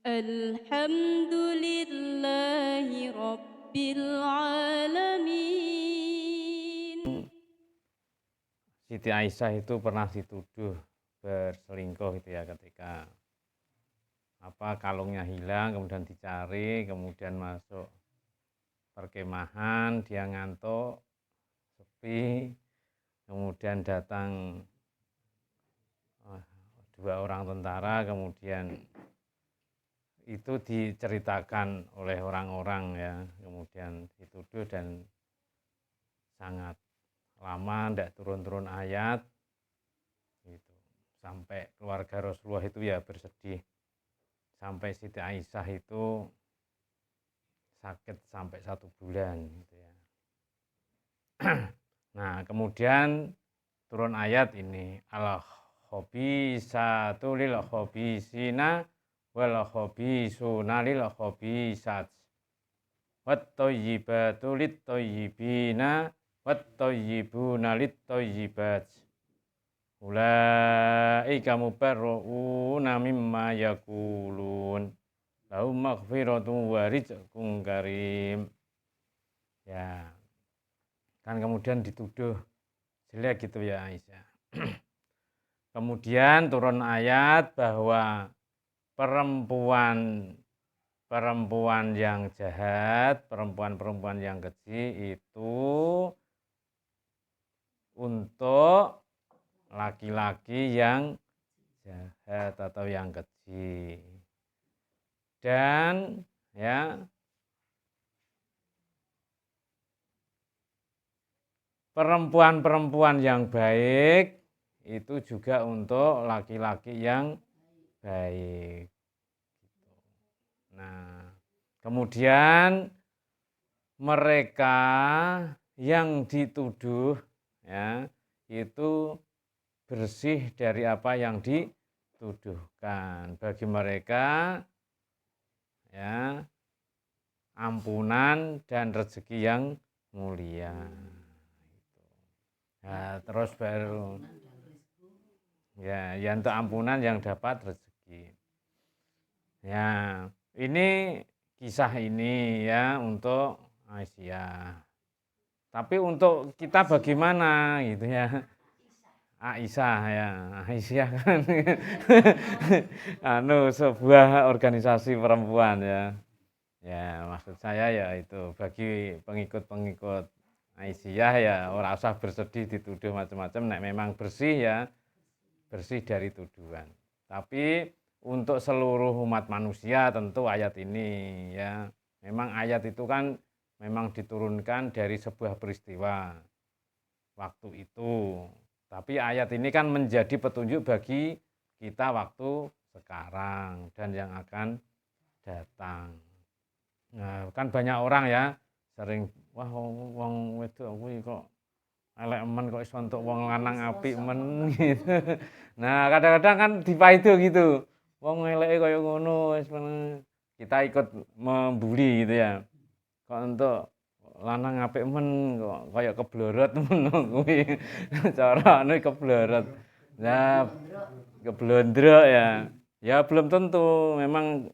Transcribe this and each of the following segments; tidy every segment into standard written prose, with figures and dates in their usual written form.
Alhamdulillahi Rabbil Alamin. Siti Aisyah itu pernah dituduh berselingkuh itu ya, ketika kalungnya hilang, kemudian dicari, kemudian masuk perkemahan, dia ngantuk, sepi, kemudian datang dua orang tentara, kemudian itu diceritakan oleh orang-orang ya, kemudian dituduh dan sangat lama tidak turun-turun ayat gitu. Sampai keluarga Rasulullah itu ya bersedih, sampai Siti Aisyah itu sakit sampai 1 bulan gitu ya. Nah, kemudian turun ayat ini, al khabisatu lil khabisina wal khabisuna lil khabisat wat thayyibatu lit thayyibina wat thayyibuna lit thayyibat ulaika mubarrauna mimma yaqulun lahum maghfiratun wa rizqun karim. Ya, kan kemudian dituduh jelek gitu ya Aisyah. Kemudian turun ayat bahwa perempuan yang jahat, perempuan yang keji itu untuk laki-laki yang jahat atau yang keji. Dan ya, perempuan-perempuan yang baik itu juga untuk laki-laki yang baik. Nah, kemudian mereka yang dituduh ya, itu bersih dari apa yang dituduhkan. Bagi mereka ya, ampunan dan rezeki yang mulia. Nah, terus baru ya, yang untuk ampunan yang dapat rezeki. Ya, ini kisah ini ya untuk Aisyah. Tapi untuk kita bagaimana gitu ya? Aisyah ya, Aisyah kan sebuah organisasi perempuan ya. Ya, maksud saya ya itu bagi pengikut-pengikut Aisyah ya ora usah bersedih dituduh macam-macam, nek memang bersih ya, bersih dari tuduhan. Tapi untuk seluruh umat manusia tentu ayat ini ya, memang ayat itu kan memang diturunkan dari sebuah peristiwa waktu itu. Tapi ayat ini kan menjadi petunjuk bagi kita waktu sekarang dan yang akan datang. Nah, kan banyak orang ya sering, wah wong wedok kuwi kok elek men, kok iso entuk wong lanang apik men gitu. Nah, kadang-kadang kan dipaido gitu. Wong eleke kaya ngono wis kita ikut membuli gitu ya. Kok untuk lanang apik men kok kaya keblorot ngono kuwi. Cara anu keblorot. Nah, keblondrok ya. Ya belum tentu, memang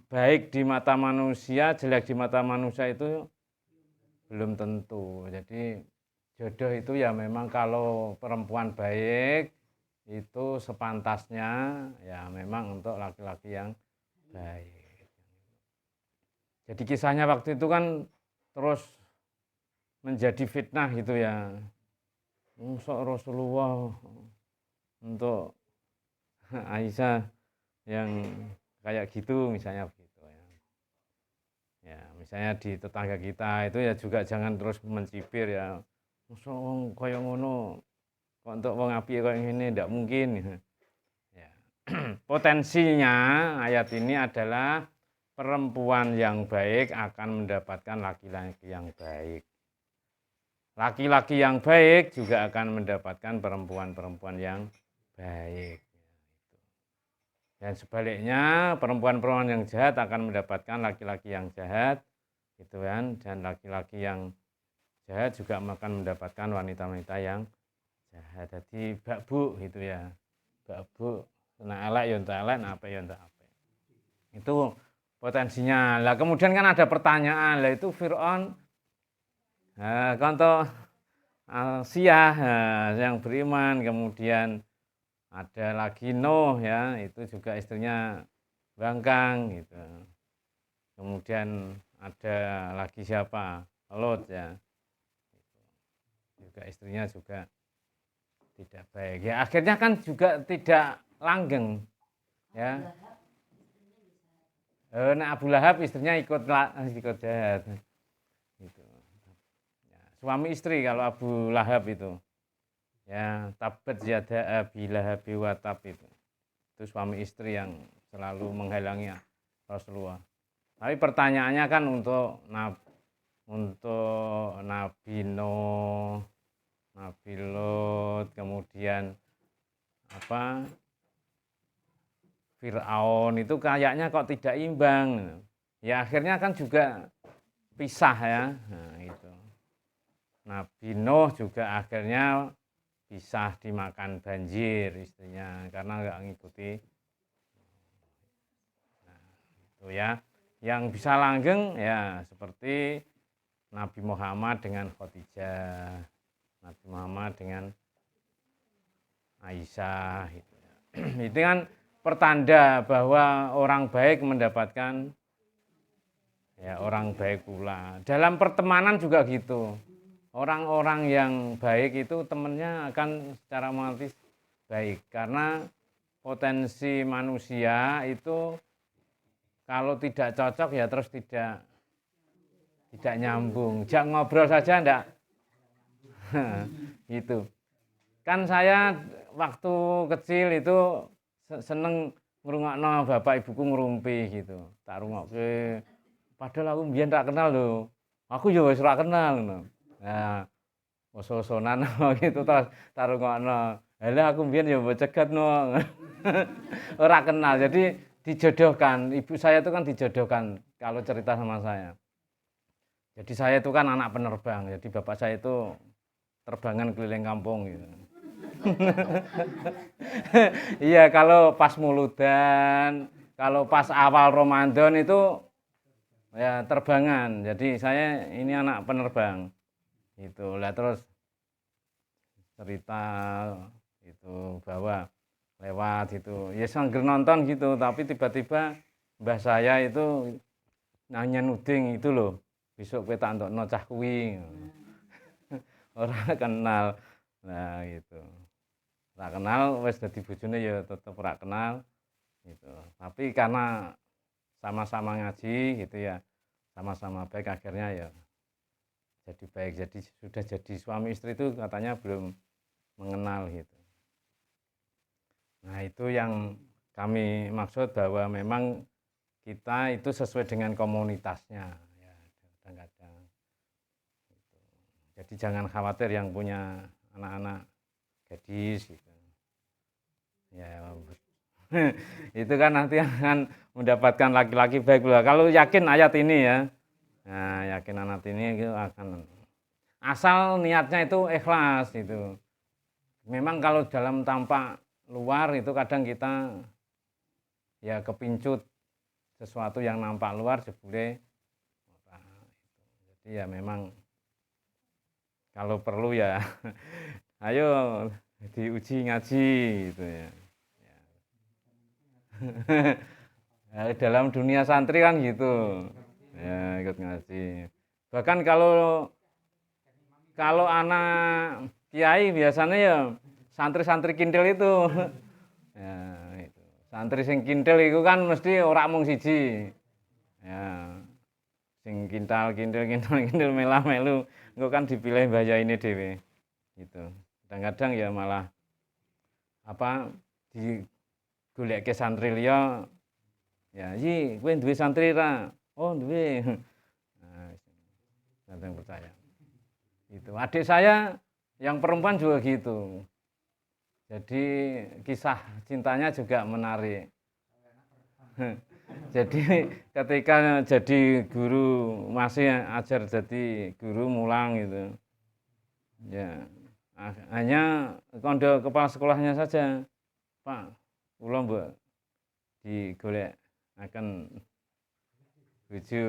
baik di mata manusia, jelek di mata manusia itu belum tentu. Jadi jodoh itu ya memang kalau perempuan baik itu sepantasnya ya memang untuk laki-laki yang baik. Jadi kisahnya waktu itu kan terus menjadi fitnah gitu ya. Mosok Rasulullah untuk Aisyah yang kayak gitu misalnya begitu ya. Ya, misalnya di tetangga kita itu ya juga jangan terus mencibir ya. Mosok wong kaya ngono kok untuk wong apik kaya ngene ndak mungkin. Ya. Potensinya ayat ini adalah perempuan yang baik akan mendapatkan laki-laki yang baik. Laki-laki yang baik juga akan mendapatkan perempuan-perempuan yang baik. Dan sebaliknya perempuan-perempuan yang jahat akan mendapatkan laki-laki yang jahat, gitu kan? Dan laki-laki yang jahat juga akan mendapatkan wanita-wanita yang jahat. Jadi bak bu gitu ya, bak bu, nah elek ya entuk elek, nah apik ya entuk apik. Itu potensinya. Lah kemudian kan ada pertanyaan, lah itu Fir'aun konto Siyah yang beriman, kemudian ada lagi Nuh ya, itu juga istrinya bangkang gitu. Kemudian ada lagi siapa? Lot ya. Juga istrinya juga tidak baik. Ya akhirnya kan juga tidak langgeng ya. Nah Abu Lahab istrinya ikut jahat. Gitu. Ya, suami istri kalau Abu Lahab itu. Ya, tabat yada Abi Lahab wa tab itu. Itu suami istri yang selalu menghalangi Rasulullah. Tapi pertanyaannya kan untuk Nabi Nuh, Nabi Lot, kemudian Fir'aun itu kayaknya kok tidak imbang. Ya akhirnya kan juga pisah ya. Nah, itu. Nabi Nuh juga akhirnya pisah dimakan banjir istrinya karena nggak ngikuti. Nah, itu ya. Yang bisa langgeng ya seperti Nabi Muhammad dengan Khadijah, Nabi Muhammad dengan Aisyah. Gitu. Itu kan pertanda bahwa orang baik mendapatkan ya orang baik pula. Dalam pertemanan juga gitu. Orang-orang yang baik itu temennya akan secara otomatis baik karena potensi manusia itu kalau tidak cocok ya terus tidak nyambung. Jak ngobrol saja enggak. Gitu. Kan saya waktu kecil itu seneng ngrungokno bapak ibuku ngrumpi gitu. Tak rungokke. Padahal aku mbiyen tak kenal lho. Aku ya wis ora kenal ngono. Nah, oso-osonan gitu terus tak rungokno. Lah aku mbiyen ya mbok cegat no. Ora kenal. Jadi dijodohkan. Ibu saya itu kan dijodohkan kalau cerita sama saya. Jadi saya itu kan anak penerbang. Jadi bapak saya itu terbangan keliling kampung gitu. Iya, kalau pas muludan, kalau pas awal Ramadan itu ya terbangan. Jadi saya ini anak penerbang. Itu lah terus cerita itu bahwa lewat itu ya sangger nonton gitu tapi tiba-tiba mbah saya itu nanya nuding itu loh besok kowe tak entokno cah kuwi ora kenal. Nah gitu ora kenal wis dadi bojone ya tetep ora kenal gitu tapi karena sama-sama ngaji gitu ya sama-sama baik akhirnya ya jadi baik jadi sudah jadi suami istri itu katanya belum mengenal gitu. Nah itu yang kami maksud bahwa memang kita itu sesuai dengan komunitasnya ya kadang-kadang gitu. Jadi jangan khawatir yang punya anak-anak gadis gitu ya itu kan nanti akan mendapatkan laki-laki baik pula kalau yakin ayat ini ya. Nah yakin ayat ini itu akan asal niatnya itu ikhlas itu. Memang kalau dalam tampak luar itu kadang kita ya kepincut sesuatu yang nampak luar jebule jadi ya memang kalau perlu ya ayo diuji ngaji gitu ya. Ya, dalam dunia santri kan gitu ya ikut ngaji bahkan kalau anak kiai biasanya ya santri-santri kintil itu ya itu santri sing kintil itu kan mesti ora mung siji ya sing kintil melah melu engko kan dipilih mbaya ini dhewe gitu kadang-kadang ya malah digoleke santri liya ya iki kowe duwe santri ra oh duwe nah santri percaya itu adik saya yang perempuan juga gitu jadi kisah cintanya juga menarik. Jadi ketika jadi guru masih ajar jadi guru mulang gitu ya hanya kepala sekolahnya saja Pak kula mbok digolek akan bojo.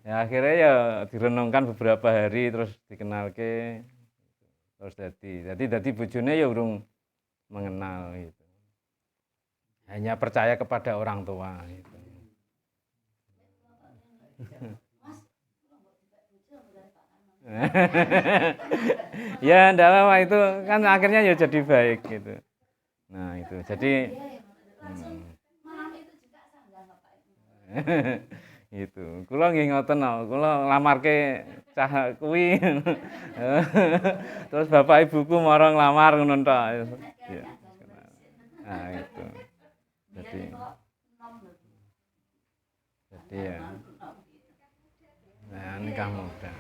Ya akhirnya ya direnungkan beberapa hari terus dikenalke terus jadi bojone ya urung mengenal gitu. Hanya percaya kepada orang tua gitu. Ya enggak apa itu kan akhirnya ya jadi baik gitu. Nah itu jadi gitu. Kula nggih ngoten no, kula nglamarke cah kuwi. Terus bapak ibuku mara nglamar ngono tok. Ya. Nah itu. Jadi ya. Nah nikah muda.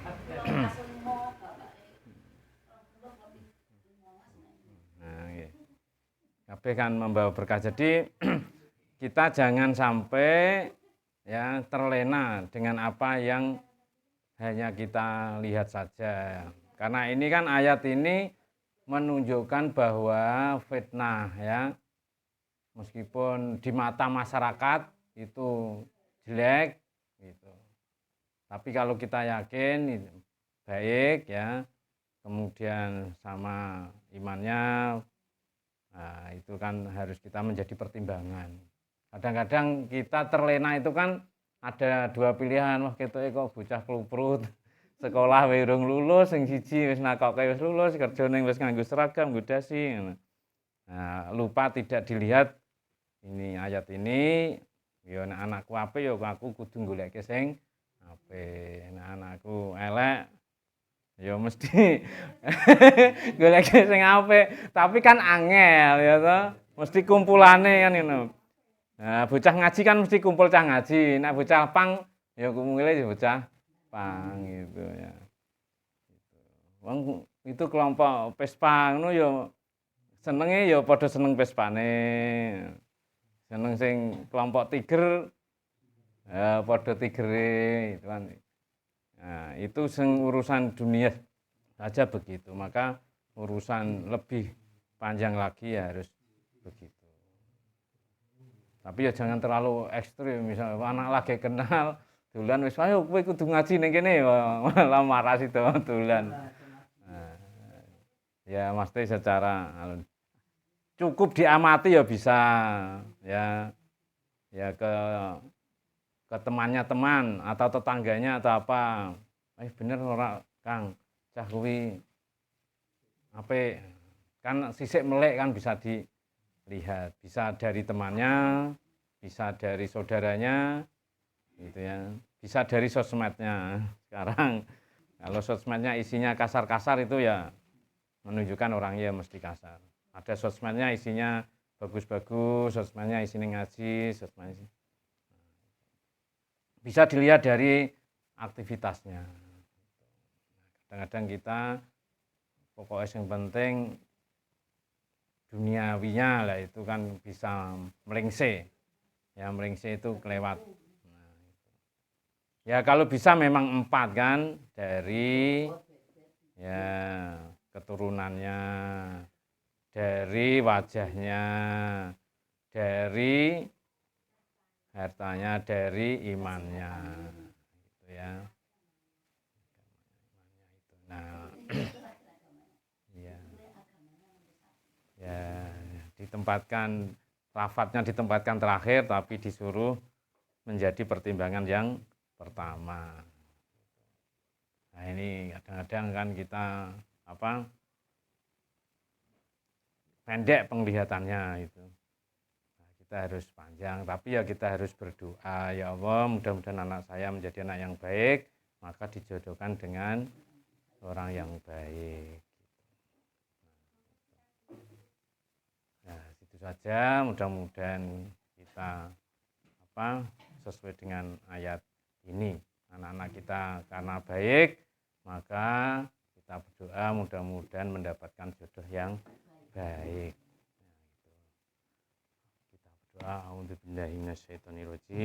Nah, iya. Kabeh kan membawa berkah. Jadi kita jangan sampai ya terlena dengan apa yang hanya kita lihat saja. Karena ini kan ayat ini menunjukkan bahwa fitnah ya meskipun di mata masyarakat itu jelek gitu. Tapi kalau kita yakin itu baik ya, kemudian sama imannya, nah, itu kan harus kita menjadi pertimbangan. Kadang-kadang kita terlena itu kan ada dua pilihan, wah ketoke kok bocah kluprut. Sekolah wae urung lulus, sing siji wis nakoke wis lulus, kerjane wis nganggo seragam, nggo dasi ngono. Nah, lupa tidak dilihat ini ayat ini ya nek anakku apik ya aku kudu goleke sing apik. Nek anakku elek ya mesti goleke sing apik, tapi kan angel ya toh. Mesti kumpulane kan ngono. Nah, bocah ngaji kan mesti kumpul cah ngaji. Nek bocah pang ya kumpule ya bocah pang gitu ya. Wong itu kelompok Vespa ngono ya senenge ya padha seneng Vespane. Seneng sing kelompok Tiger ya padha tigere itu kan. Nah, itu sing urusan dunia saja begitu. Maka urusan lebih panjang lagi ya harus begitu. Tapi ya jangan terlalu ekstrim, misalnya anak lagi kenal dolan wis ayo kowe kudu ngaji ning kene malah marah situ dolan. Nah, ya mesti secara cukup diamati ya bisa ya. Ya ke temannya teman atau tetangganya atau apa. Bener ora Kang, cah kuwi apik. Kan sisik melek kan bisa dilihat, bisa dari temannya, bisa dari saudaranya gitu ya. Bisa dari sosmednya. Sekarang kalau sosmednya isinya kasar-kasar itu ya menunjukkan orangnya mesti kasar. Ada sosmednya isinya bagus-bagus, sosmednya isinya ngaji, sosmednya bisa dilihat dari aktivitasnya. Kadang-kadang kita pokoknya yang penting duniawinya lah itu kan bisa melengse. Ya melengse itu kelewat. Nah, ya kalau bisa memang 4 kan dari ya keturunannya, dari wajahnya, dari hartanya, dari imannya gitu ya. Nah, ya. Ya, ditempatkan lafadznya ditempatkan terakhir tapi disuruh menjadi pertimbangan yang pertama. Nah, ini kadang-kadang kan kita pendek penglihatannya itu. Nah, kita harus panjang, tapi ya kita harus berdoa, ya Allah, mudah-mudahan anak saya menjadi anak yang baik, maka dijodohkan dengan orang yang baik. Nah, itu saja, mudah-mudahan kita sesuai dengan ayat ini. Anak-anak kita karena baik, maka kita berdoa mudah-mudahan mendapatkan jodoh yang baik. Nah, itu. Kita berdoa, a'udzubillahi minasyaitonirrajim.